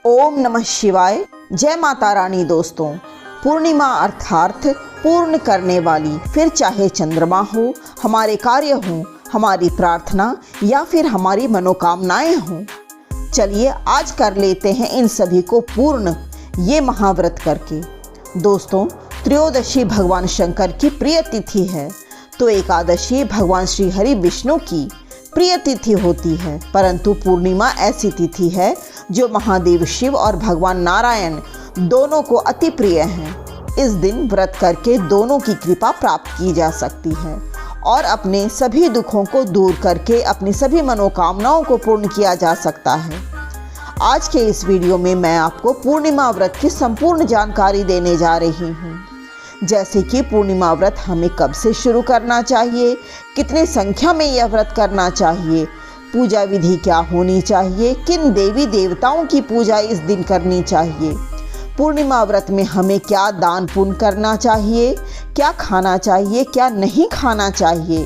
ओम नमः शिवाय। जय माता रानी। दोस्तों, पूर्णिमा अर्थात पूर्ण करने वाली। फिर चाहे चंद्रमा हो, हमारे कार्य हों, हमारी प्रार्थना या फिर हमारी मनोकामनाएं हों, चलिए आज कर लेते हैं इन सभी को पूर्ण, ये महाव्रत करके। दोस्तों, त्रयोदशी भगवान शंकर की प्रिय तिथि है, तो एकादशी भगवान श्री हरि विष्णु की प्रिय तिथि होती है। परंतु पूर्णिमा ऐसी तिथि है जो महादेव शिव और भगवान नारायण दोनों को अति प्रिय है। इस दिन व्रत करके दोनों की कृपा प्राप्त की जा सकती है और अपने सभी दुखों को दूर करके अपनी सभी मनोकामनाओं को पूर्ण किया जा सकता है। आज के इस वीडियो में मैं आपको पूर्णिमा व्रत की संपूर्ण जानकारी देने जा रही हूँ, जैसे कि पूर्णिमा व्रत हमें कब से शुरू करना चाहिए, कितने संख्या में यह व्रत करना चाहिए, पूजा विधि क्या होनी चाहिए, किन देवी देवताओं की पूजा इस दिन करनी चाहिए, पूर्णिमा व्रत में हमें क्या दान पुण्य करना चाहिए, क्या खाना चाहिए, क्या नहीं खाना चाहिए,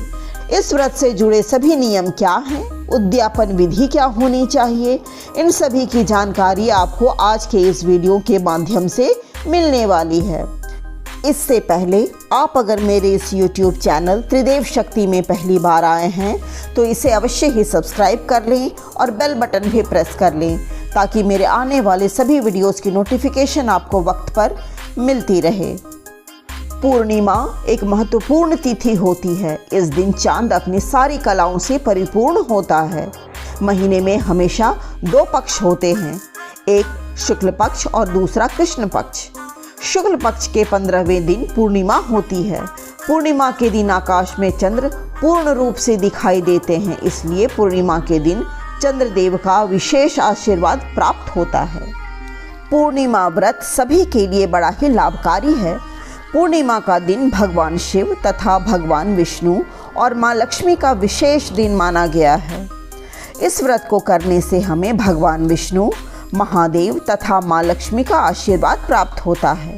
इस व्रत से जुड़े सभी नियम क्या हैं, उद्यापन विधि क्या होनी चाहिए, इन सभी की जानकारी आपको आज के इस वीडियो के माध्यम से मिलने वाली है। इससे पहले आप अगर मेरे इस YouTube चैनल त्रिदेव शक्ति में पहली बार आए हैं तो इसे अवश्य ही सब्सक्राइब कर लें और बेल बटन भी प्रेस कर लें, ताकि मेरे आने वाले सभी वीडियोस की नोटिफिकेशन आपको वक्त पर मिलती रहे। पूर्णिमा एक महत्वपूर्ण तिथि होती है। इस दिन चांद अपनी सारी कलाओं से परिपूर्ण होता है। महीने में हमेशा दो पक्ष होते हैं, एक शुक्ल पक्ष और दूसरा कृष्ण पक्ष। शुक्ल पक्ष के 15वें दिन पूर्णिमा होती है। पूर्णिमा के दिन आकाश में चंद्र पूर्ण रूप से दिखाई देते हैं, इसलिए पूर्णिमा के दिन चंद्रदेव का विशेष आशीर्वाद प्राप्त होता है। पूर्णिमा व्रत सभी के लिए बड़ा ही लाभकारी है। पूर्णिमा का दिन भगवान शिव तथा भगवान विष्णु और माँ लक्ष्मी का विशेष दिन माना गया है। इस व्रत को करने से हमें भगवान विष्णु, महादेव तथा माँ लक्ष्मी का आशीर्वाद प्राप्त होता है।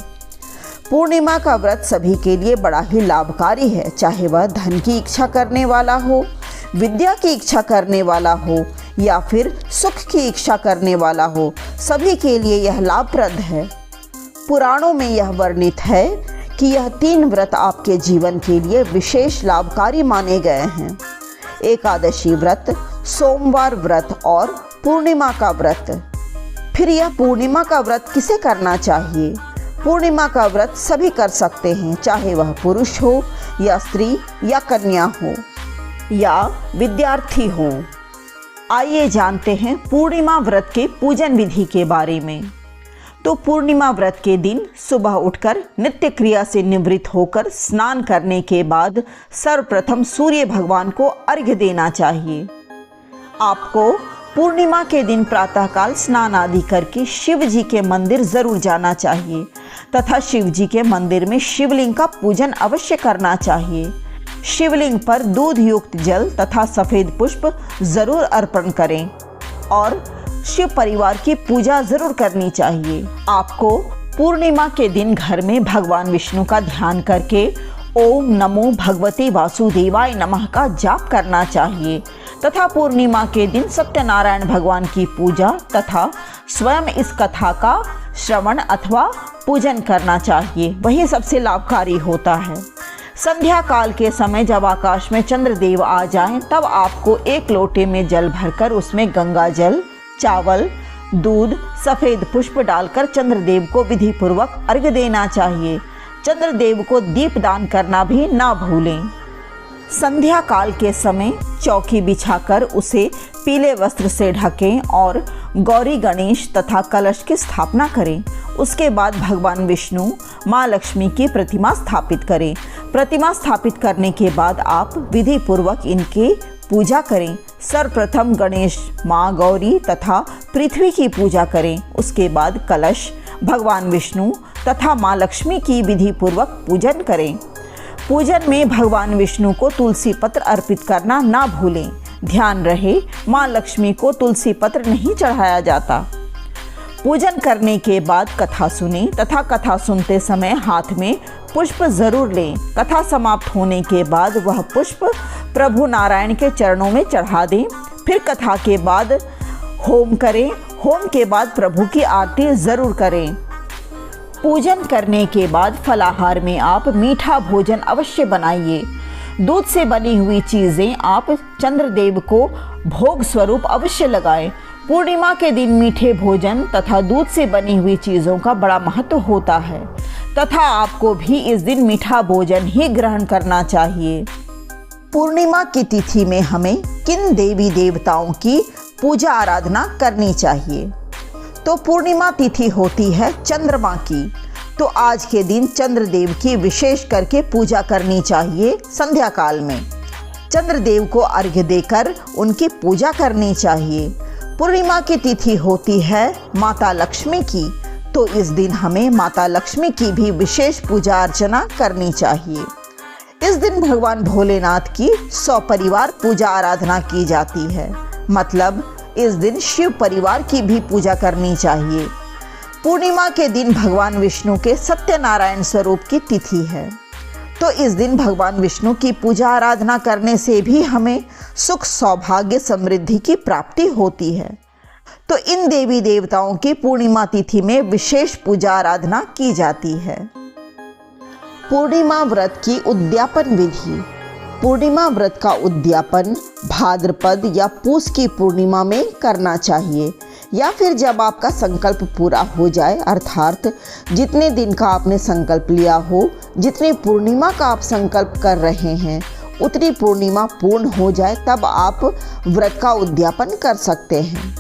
पूर्णिमा का व्रत सभी के लिए बड़ा ही लाभकारी है, चाहे वह धन की इच्छा करने वाला हो, विद्या की इच्छा करने वाला हो या फिर सुख की इच्छा करने वाला हो, सभी के लिए यह लाभप्रद है। पुराणों में यह वर्णित है कि यह 3 व्रत आपके जीवन के लिए विशेष लाभकारी माने गए हैं: एकादशी व्रत, सोमवार व्रत और पूर्णिमा का व्रत। फिर यह पूर्णिमा का व्रत किसे करना चाहिए? पूर्णिमा का व्रत सभी कर सकते हैं, चाहे वह पुरुष हो या स्त्री या कन्या हो या विद्यार्थी हो। आइए जानते हैं पूर्णिमा व्रत के पूजन विधि के बारे में। तो पूर्णिमा व्रत के दिन सुबह उठकर नित्य क्रिया से निवृत्त होकर स्नान करने के बाद सर्वप्रथम सूर्य भगवान को अर्घ्य देना चाहिए। आपको पूर्णिमा के दिन प्रातःकाल स्नान आदि करके शिव जी के मंदिर जरूर जाना चाहिए तथा शिव जी के मंदिर में शिवलिंग का पूजन अवश्य करना चाहिए। शिवलिंग पर दूध युक्त जल तथा सफेद पुष्प जरूर अर्पण करें और शिव परिवार की पूजा जरूर करनी चाहिए। आपको पूर्णिमा के दिन घर में भगवान विष्णु का ध्यान करके ओम नमो भगवते वासुदेवाय नमः का जाप करना चाहिए तथा पूर्णिमा के दिन सत्यनारायण भगवान की पूजा तथा स्वयं इस कथा का श्रवण अथवा पूजन करना चाहिए, वही सबसे लाभकारी होता है। संध्या काल के समय जब आकाश में चंद्रदेव आ जाएं, तब आपको 1 लोटे में जल भरकर उसमें गंगा जल, चावल, दूध, सफेद पुष्प डालकर चंद्रदेव को विधि पूर्वक अर्घ्य देना चाहिए। चंद्रदेव को दीपदान करना भी ना भूलें। संध्या काल के समय चौकी बिछाकर उसे पीले वस्त्र से ढकें और गौरी, गणेश तथा कलश की स्थापना करें। उसके बाद भगवान विष्णु, माँ लक्ष्मी की प्रतिमा स्थापित करें। प्रतिमा स्थापित करने के बाद आप विधि पूर्वक इनकी पूजा करें। सर्वप्रथम गणेश, माँ गौरी तथा पृथ्वी की पूजा करें। उसके बाद कलश, भगवान विष्णु तथा माँ लक्ष्मी की विधि पूर्वक पूजन करें। पूजन में भगवान विष्णु को तुलसी पत्र अर्पित करना ना भूलें। ध्यान रहे, माँ लक्ष्मी को तुलसी पत्र नहीं चढ़ाया जाता। पूजन करने के बाद कथा सुने तथा कथा सुनते समय हाथ में पुष्प जरूर लें। कथा समाप्त होने के बाद वह पुष्प प्रभु नारायण के चरणों में चढ़ा दें। फिर कथा के बाद होम करें। होम के बाद प्रभु की आरती जरूर करें। पूजन करने के बाद फलाहार में आप मीठा भोजन अवश्य बनाइए। दूध से बनी हुई चीज़ें आप चंद्रदेव को भोग स्वरूप अवश्य लगाएं। पूर्णिमा के दिन मीठे भोजन तथा दूध से बनी हुई चीज़ों का बड़ा महत्व होता है तथा आपको भी इस दिन मीठा भोजन ही ग्रहण करना चाहिए। पूर्णिमा की तिथि में हमें किन देवी देवताओं की पूजा आराधना करनी चाहिए? तो पूर्णिमा तिथि होती है चंद्रमा की, तो आज के दिन चंद्रदेव की विशेष करके पूजा करनी चाहिए। संध्या काल में चंद्रदेव को अर्घ्य देकर उनकी पूजा करनी चाहिए। पूर्णिमा की तिथि होती है माता लक्ष्मी की, तो इस दिन हमें माता लक्ष्मी की भी विशेष पूजा अर्चना करनी चाहिए। इस दिन भगवान भोलेनाथ की सपरिवार पूजा आराधना की जाती है, मतलब इस दिन शिव परिवार की भी पूजा करनी चाहिए। पूर्णिमा के दिन भगवान विष्णु के सत्यनारायण स्वरूप की तिथि है, तो इस दिन भगवान विष्णु की पूजा आराधना करने से भी हमें सुख सौभाग्य समृद्धि की प्राप्ति होती है। तो इन देवी देवताओं की पूर्णिमा तिथि में विशेष पूजा आराधना की जाती है। पूर्णिमा व्रत की उद्यापन विधि। पूर्णिमा व्रत का उद्यापन भाद्रपद या पूस की पूर्णिमा में करना चाहिए, या फिर जब आपका संकल्प पूरा हो जाए, अर्थात जितने दिन का आपने संकल्प लिया हो, जितनी पूर्णिमा का आप संकल्प कर रहे हैं उतनी पूर्णिमा पूर्ण हो जाए, तब आप व्रत का उद्यापन कर सकते हैं।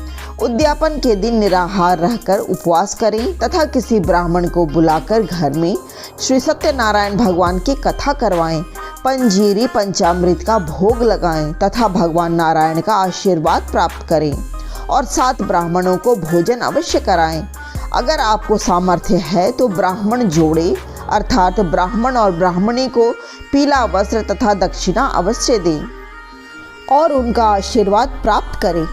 उद्यापन के दिन निराहार रहकर उपवास करें तथा किसी ब्राह्मण को बुलाकर घर में श्री सत्यनारायण भगवान की कथा करवाएं, पंजीरी पंचामृत का भोग लगाएं तथा भगवान नारायण का आशीर्वाद प्राप्त करें और 7 ब्राह्मणों को भोजन अवश्य कराएं। अगर आपको सामर्थ्य है तो ब्राह्मण जोड़े, अर्थात ब्राह्मण और ब्राह्मणी को पीला वस्त्र तथा दक्षिणा अवश्य दें और उनका आशीर्वाद प्राप्त करें।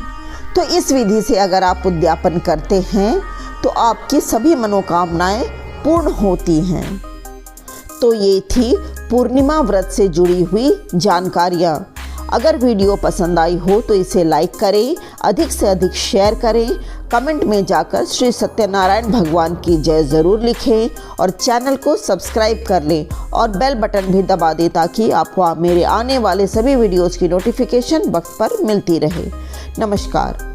तो इस विधि से अगर आप उद्यापन करते हैं तो आपकी सभी मनोकामनाएं पूर्ण होती हैं। तो ये थी पूर्णिमा व्रत से जुड़ी हुई जानकारियाँ। अगर वीडियो पसंद आई हो तो इसे लाइक करें, अधिक से अधिक शेयर करें, कमेंट में जाकर श्री सत्यनारायण भगवान की जय ज़रूर लिखें और चैनल को सब्सक्राइब कर लें और बेल बटन भी दबा दें ताकि आपको मेरे आने वाले सभी वीडियोज़ की नोटिफिकेशन वक्त पर मिलती रहे। नमस्कार।